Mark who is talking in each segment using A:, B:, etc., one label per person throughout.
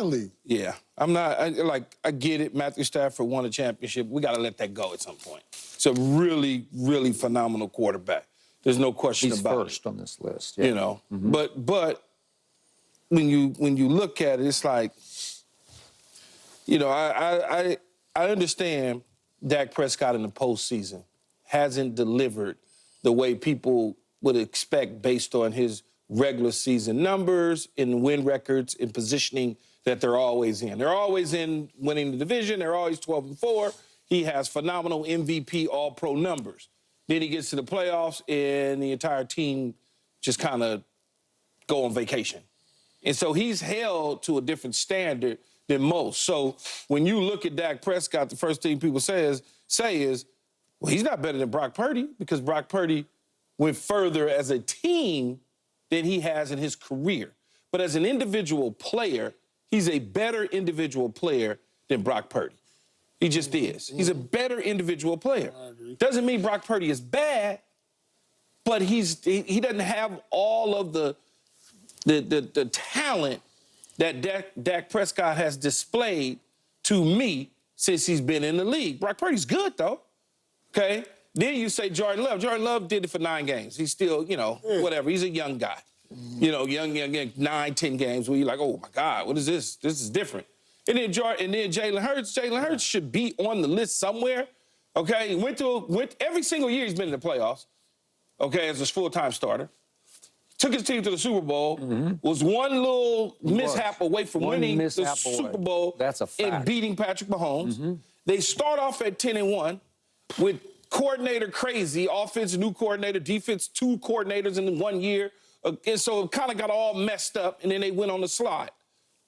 A: league.
B: Yeah, I'm not, I get it. Matthew Stafford won a championship. We got to let that go at some point. It's a really, really phenomenal quarterback. There's no question about it.
C: He's first on this list. Yeah.
B: You know, but when you look at it, it's like, you know, I understand Dak Prescott in the postseason hasn't delivered the way people would expect based on his regular season numbers and win records and positioning that they're always in. They're always in winning the division. They're always 12-4. He has phenomenal MVP All-Pro numbers. Then he gets to the playoffs and the entire team just kind of go on vacation. And so he's held to a different standard than most. So when you look at Dak Prescott, the first thing people say is, well, he's not better than Brock Purdy because Brock Purdy went further as a team than he has in his career. But as an individual player, he's a better individual player than Brock Purdy. He just is. He's a better individual player. Doesn't mean Brock Purdy is bad, but he doesn't have all of the talent that Dak Prescott has displayed to me since he's been in the league. Brock Purdy's good, though, okay? Then you say Jordan Love. Jordan Love did it for 9 games. He's still, you know, whatever. He's a young guy. You know, young, 9, 10 games where you're like, oh, my God, what is this? This is different. And then Jalen Hurts. Jalen Hurts should be on the list somewhere, okay? He went every single year he's been in the playoffs, okay, as a full-time starter. Took his team to the Super Bowl, was one little mishap away from winning the Super Bowl.
C: That's a fact.
B: And beating Patrick Mahomes. They start off at 10-1 with coordinator crazy, offense, new coordinator, defense, 2 coordinators in 1 year. And so it kind of got all messed up, and then they went on the slide.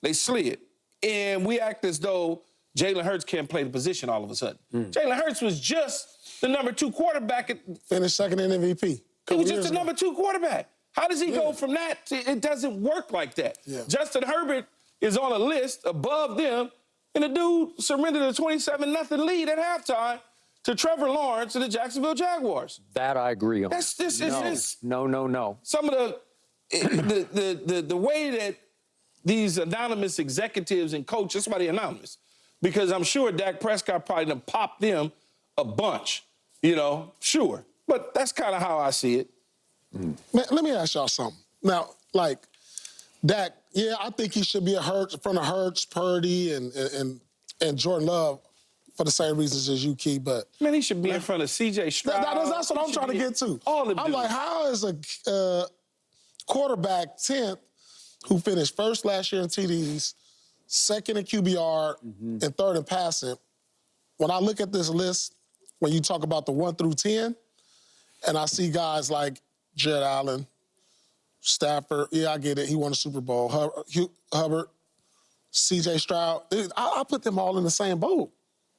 B: They slid. And we act as though Jalen Hurts can't play the position all of a sudden. Jalen Hurts was just the number 2 quarterback.
A: Finished second in MVP.
B: He was just the number 2 quarterback. How does he go from that to it doesn't work like that? Justin Herbert is on a list above them, and the dude surrendered a 27-0 lead at halftime to Trevor Lawrence and the Jacksonville Jaguars.
C: That I agree on.
B: No. Some of the way that these anonymous executives and coaches, somebody anonymous, because I'm sure Dak Prescott probably done popped them a bunch, you know, sure. But that's kind of how I see it.
A: Let me ask y'all something. Now, like, Dak, yeah, I think he should be in front of Hurts, Purdy, and Jordan Love for the same reasons as you, Key, but...
B: Man, he should be in front of C.J. Stroud.
A: That's what I'm trying to get to. I'm like, how is a quarterback 10th who finished first last year in TDs, second in QBR, and third in passing, when I look at this list, when you talk about the 1 through 10, and I see guys like Jared Allen, Stafford, yeah, I get it, he won a Super Bowl, Hubbard, C.J. Stroud, I put them all in the same boat,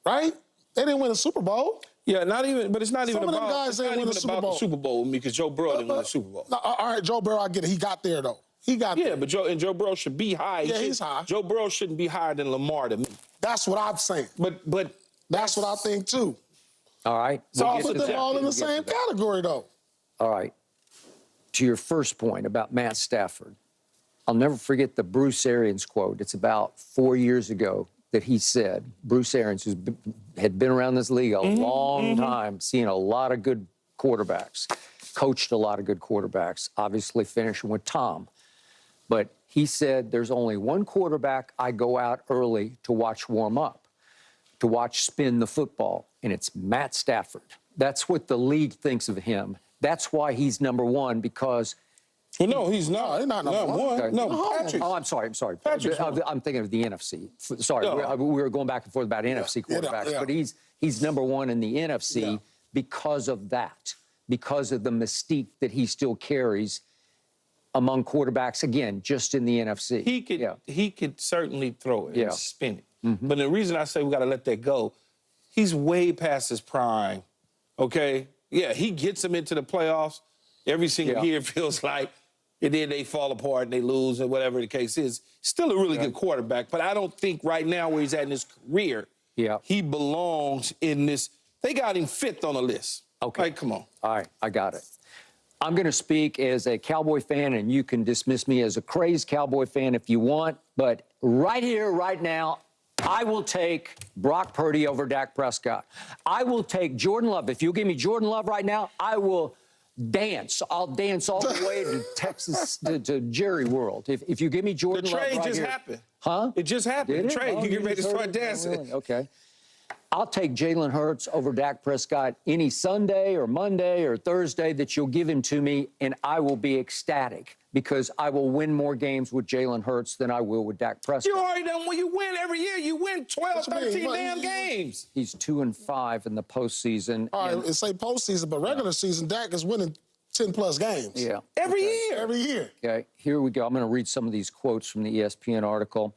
A: right? They didn't win a Super Bowl.
B: Yeah, but it's not even about,
A: guys
B: it's not even
A: Super
B: about
A: Bowl.
B: the Super Bowl with me because Joe Burrow didn't win the Super Bowl.
A: All right, Joe Burrow, I get it. He got there, though. He got there.
B: Yeah, but Joe Burrow should be high.
A: Yeah, he's high.
B: Joe Burrow shouldn't be higher than Lamar to me.
A: That's what I'm saying.
B: But
A: that's what I think, too.
C: All right.
A: So I'll put them all in the same category, though.
C: All right. To your first point about Matt Stafford, I'll never forget the Bruce Arians quote. It's about 4 years ago that he said, Bruce Arians, who had been around this league a long time, seen a lot of good quarterbacks, coached a lot of good quarterbacks, obviously finishing with Tom. But he said, there's only one quarterback I go out early to watch warm up, to watch spin the football, and it's Matt Stafford. That's what the league thinks of him. That's why he's number 1, because...
B: Well, no, he's not.
A: He's not number 1.
C: Okay.
B: No, Patrick.
C: Oh, I'm sorry. I'm thinking of the NFC. Sorry,
B: No.
C: we were going back and forth about NFC quarterbacks, but he's number 1 in the NFC because of that, because of the mystique that he still carries among quarterbacks, again, just in the NFC.
B: He could certainly throw it and spin it. But the reason I say we got to let that go, he's way past his prime, okay? Yeah, he gets him into the playoffs every single year, it feels like, and then they fall apart and they lose or whatever the case is. Still a really good quarterback, but I don't think right now where he's at in his career, he belongs in this. They got him 5th on the list.
C: Okay.
B: Like, come on.
C: All right, I got it. I'm going to speak as a Cowboy fan, and you can dismiss me as a crazed Cowboy fan if you want. But right here, right now, I will take Brock Purdy over Dak Prescott. I will take Jordan Love. If you give me Jordan Love right now, I will dance. I'll dance all the way to Texas, to Jerry World. If you give me Jordan Love right here.
B: The trade just happened.
C: Huh?
B: It just happened.
C: Did
B: The
C: it?
B: trade.
C: Oh,
B: You get ready to
C: just heard
B: start
C: it?
B: dancing.
C: Oh, really? Okay. I'll take Jalen Hurts over Dak Prescott any Sunday or Monday or Thursday that you'll give him to me, and I will be ecstatic because I will win more games with Jalen Hurts than I will with Dak Prescott.
B: You already done when you win every year. You win 12, 13 damn games.
C: He's 2-5 in the postseason.
A: All right, say postseason, but regular season, Dak is winning 10-plus games.
C: Yeah.
B: Every year.
A: Every year.
C: Okay, here we go. I'm going to read some of these quotes from the ESPN article.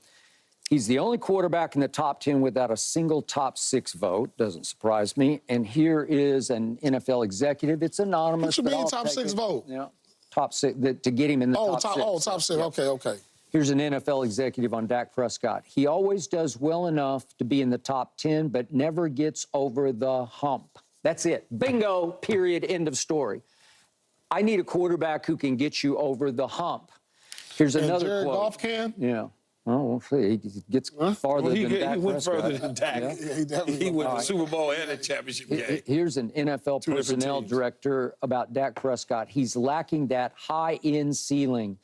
C: He's the only quarterback in the top 10 without a single top 6 vote. Doesn't surprise me. And here is an NFL executive. It's anonymous.
A: What you
C: but
A: mean
C: I'll
A: top
C: take
A: 6
C: it.
A: vote?
C: Yeah, top 6, to get him in the top 6.
A: Oh, top 6.
C: Yeah.
A: Okay.
C: Here's an NFL executive on Dak Prescott. He always does well enough to be in the top 10, but never gets over the hump. That's it. Bingo, period, end of story. I need a quarterback who can get you over the hump. Here's
A: And
C: another
A: Jared
C: quote.
A: Goff can?
C: Yeah. Oh, we'll see. He gets farther than Dak
B: He went
C: Prescott.
B: further than Dak.
C: Yeah.
A: Yeah, he definitely
B: He went to the Super Bowl and the championship game.
C: Here's an NFL
B: Two different
C: personnel
B: teams.
C: director about Dak Prescott. He's lacking that high-end ceiling.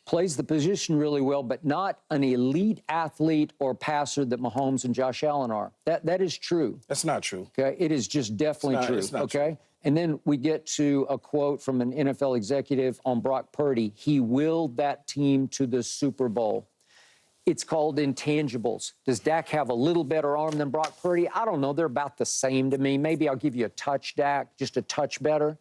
C: Plays the position really well, but not an elite athlete or passer that Mahomes and Josh Allen are. That is true.
B: That's not true.
C: Okay, it is just definitely true.
B: It's not
C: Okay,
B: true.
C: and then we get to a quote from an NFL executive on Brock Purdy. He willed that team to the Super Bowl. It's called intangibles. Does Dak have a little better arm than Brock Purdy? I don't know. They're about the same to me. Maybe I'll give you a touch, Dak, just a touch better.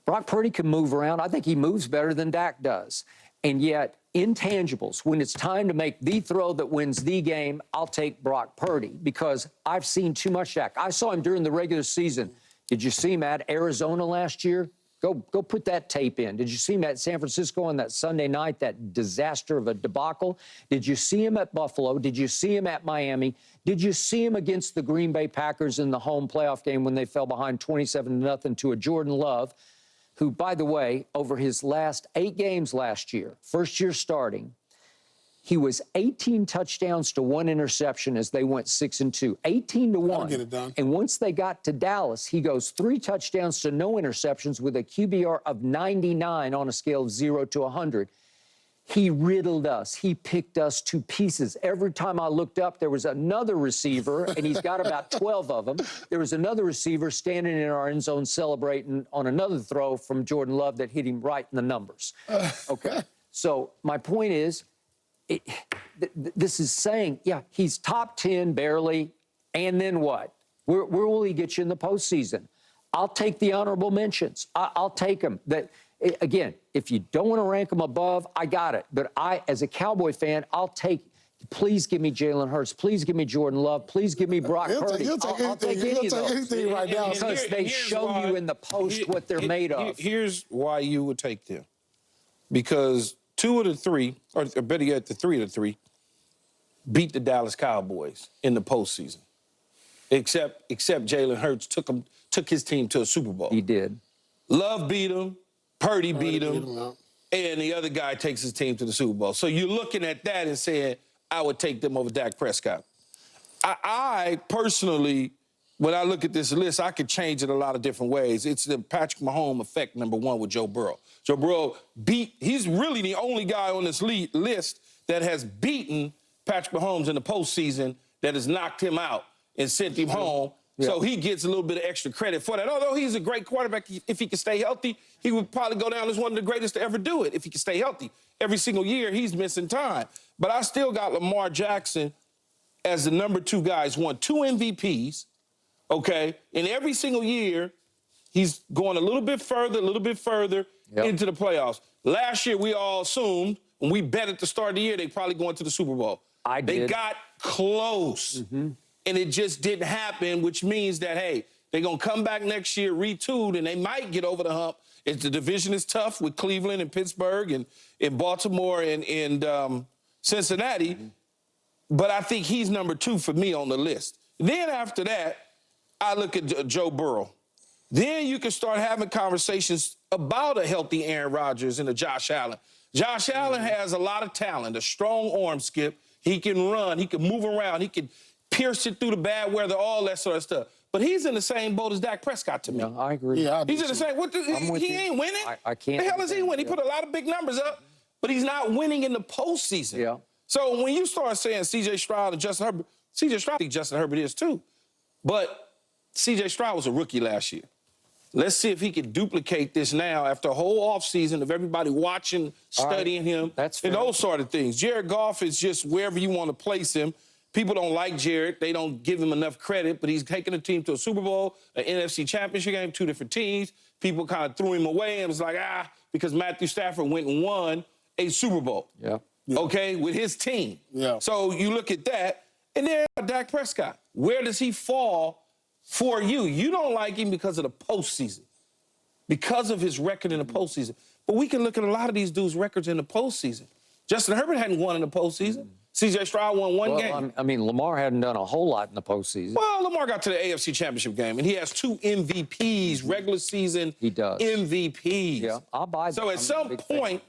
C: Brock Purdy can move around. I think he moves better than Dak does. And yet, intangibles, when it's time to make the throw that wins the game, I'll take Brock Purdy because I've seen too much Dak. I saw him during the regular season. Did you see him at Arizona last year? Go put that tape in. Did you see him at San Francisco on that Sunday night, that disaster of a debacle? Did you see him at Buffalo? Did you see him at Miami? Did you see him against the Green Bay Packers in the home playoff game when they fell behind 27-0 to a Jordan Love, who, by the way, over his last 8 games last year, first year starting, he was 18 touchdowns to 1 interception as they went 6-2, 18-1.
A: That'll get it done.
C: And once they got to Dallas, he goes 3 touchdowns to no interceptions with a QBR of 99 on a scale of 0 to 100. He riddled us. He picked us to pieces. Every time I looked up, there was another receiver, and he's got about 12 of them. There was another receiver standing in our end zone celebrating on another throw from Jordan Love that hit him right in the numbers. Okay. So my point is, this is saying, yeah, he's top 10 barely, and then what? Where will he get you in the postseason? I'll take the honorable mentions. I'll take them. Again, if you don't want to rank them above, I got it. But I, as a Cowboy fan, I'll take. Please give me Jalen Hurts. Please give me Jordan Love. Please give me Brock Purdy.
A: He'll take
C: I'll take
A: anything.
C: any
A: He'll
C: of
A: take
C: those.
A: anything right now.
C: Because they show you in the post what they're made of.
B: Here's why you would take them. Because 2 of the 3, or better yet, the 3 of the 3, beat the Dallas Cowboys in the postseason. Except Jalen Hurts took his team to a Super Bowl.
C: He did.
B: Love beat him, Purdy beat him,
A: yeah.
B: and the other guy takes his team to the Super Bowl. So you're looking at that and saying, I would take them over Dak Prescott. I personally, when I look at this list, I could change it a lot of different ways. It's the Patrick Mahomes effect, number 1, with Joe Burrow. Joe Burrow he's really the only guy on this list that has beaten Patrick Mahomes in the postseason that has knocked him out and sent him home. Yeah. So he gets a little bit of extra credit for that. Although he's a great quarterback, if he can stay healthy, he would probably go down as one of the greatest to ever do it if he can stay healthy. Every single year, he's missing time. But I still got Lamar Jackson as the number 2 guy. He's won 2 MVPs, okay? And every single year, he's going a little bit further into the playoffs. Last year, we all assumed, when we bet at the start of the year, they probably going to the Super Bowl. They got close. Mm-hmm. And it just didn't happen, which means that, hey, they're going to come back next year, retooled, and they might get over the hump. If the division is tough with Cleveland and Pittsburgh and Baltimore and Cincinnati. Mm-hmm. But I think he's number 2 for me on the list. Then after that, I look at Joe Burrow. then you can start having conversations about a healthy Aaron Rodgers and a Josh Allen. Josh Allen has a lot of talent, a strong arm, Skip. He can run, he can move around, he can pierce it through the bad weather, all that sort of stuff. But he's in the same boat as Dak Prescott to me.
C: No, I agree.
A: Yeah,
B: He's in the same. He ain't winning.
C: I can't.
B: The hell is he winning? He put a lot of big numbers up, but he's not winning in the postseason.
C: Yeah.
B: So when you start saying C.J. Stroud and Justin Herbert, C.J. Stroud, I think Justin Herbert is too. But C.J. Stroud was a rookie last year. Let's see if he can duplicate this now after a whole offseason of everybody watching, studying him,
C: That's
B: and
C: fair.
B: those sort of things. Jared Goff is just wherever you want to place him. People don't like Jared. They don't give him enough credit, but he's taken a team to a Super Bowl, an NFC championship game, 2 different teams. People kind of threw him away and was like, because Matthew Stafford went and won a Super Bowl.
C: Yeah.
B: Okay, with his team.
A: Yeah.
B: So you look at that, and then Dak Prescott. Where does he fall for you? You don't like him because of the postseason, because of his record in the postseason. But we can look at a lot of these dudes' records in the postseason. Justin Herbert hadn't won in the postseason. C.J. Stroud won one game.
C: I mean, Lamar hadn't done a whole lot in the postseason.
B: Well, Lamar got to the AFC Championship game, and he has 2 MVPs, regular season
C: He does.
B: MVPs.
C: Yeah, I'll buy that.
B: So at some point,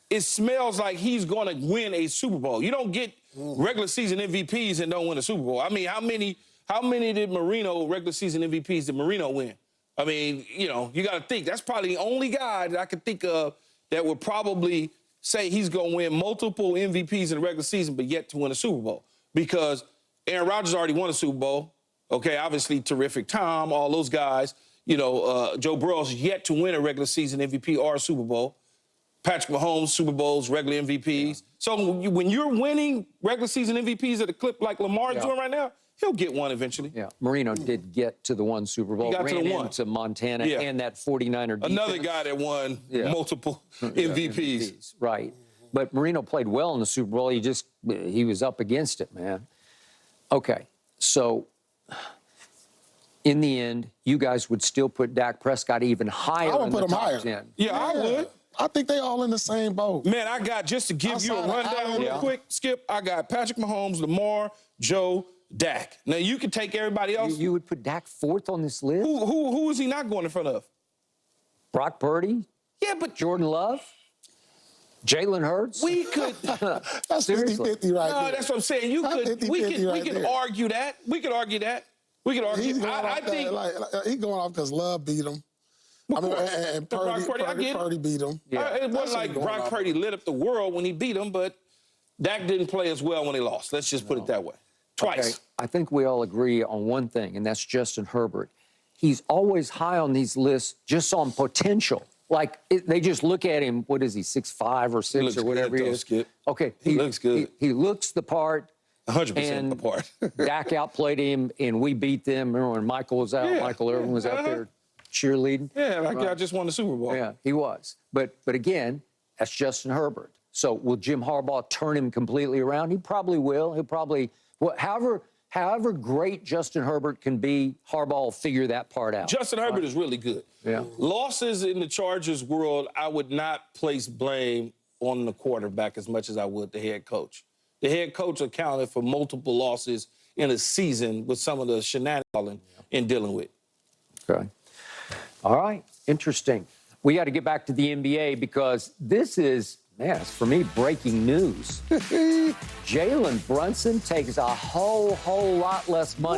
B: it smells like he's going to win a Super Bowl. You don't get regular season MVPs and don't win a Super Bowl. I mean, how many did regular season MVPs did Marino win? I mean, you got to think. That's probably the only guy that I could think of that would probably say he's going to win multiple MVPs in the regular season, but yet to win a Super Bowl. Because Aaron Rodgers already won a Super Bowl. Okay, obviously terrific Tom, all those guys. Joe Burrow's yet to win a regular season MVP or a Super Bowl. Patrick Mahomes, Super Bowls, regular MVPs. Yeah. So when you're winning regular season MVPs at a clip like Lamar's doing right now, he'll get one eventually.
C: Yeah, Marino did get to the one Super Bowl.
B: He got
C: ran
B: to the one.
C: into Montana and that 49er defense.
B: Another guy that won multiple MVPs.
C: Right. But Marino played well in the Super Bowl. He was up against it, man. Okay, so in the end, you guys would still put Dak Prescott even higher
A: I would
C: in
A: put
C: the
A: him
C: top
A: higher.
C: 10.
B: Yeah, I would.
A: I think they all in the same boat.
B: Man, I got, just to give you a rundown real quick, Skip, I got Patrick Mahomes, Lamar, Joe, Dak. Now, you can take everybody else.
C: You would put Dak fourth on this list?
B: Who is he not going in front of?
C: Brock Purdy?
B: Yeah, but
C: Jordan Love? Jalen Hurts?
B: we could.
A: That's
C: Seriously.
A: 50-50 right
B: No,
A: there.
B: that's what I'm saying. We could argue that. We could argue that. We could argue.
A: He's going
B: I
A: off
B: think.
A: he's going off because Love beat him. I mean, and Purdy beat him.
C: Yeah.
B: It wasn't like Brock Purdy lit up the world when he beat him, but Dak didn't play as well when they lost. Let's just put it that way. Twice.
C: Okay. I think we all agree on one thing, and that's Justin Herbert. He's always high on these lists just on potential. Like, they just look at him, what is he, 6'5" or 6 or whatever he is?
B: Skip.
C: Okay.
B: He looks good.
C: He looks the part.
B: 100% the part.
C: Dak outplayed him, and we beat them. Remember when Michael was out? Michael Irvin was out there cheerleading.
B: Yeah, like I just won the Super Bowl.
C: Yeah, he was. But again, that's Justin Herbert. So will Jim Harbaugh turn him completely around? He probably will. He'll probably, however great Justin Herbert can be, Harbaugh will figure that part out.
B: Justin Herbert is really good.
C: Yeah.
B: Losses in the Chargers world, I would not place blame on the quarterback as much as I would the head coach. The head coach accounted for multiple losses in a season with some of the shenanigans in dealing with.
C: Okay. All right. Interesting. We got to get back to the NBA because this is, man, it's for me, breaking news. Jalen Brunson takes a whole lot less money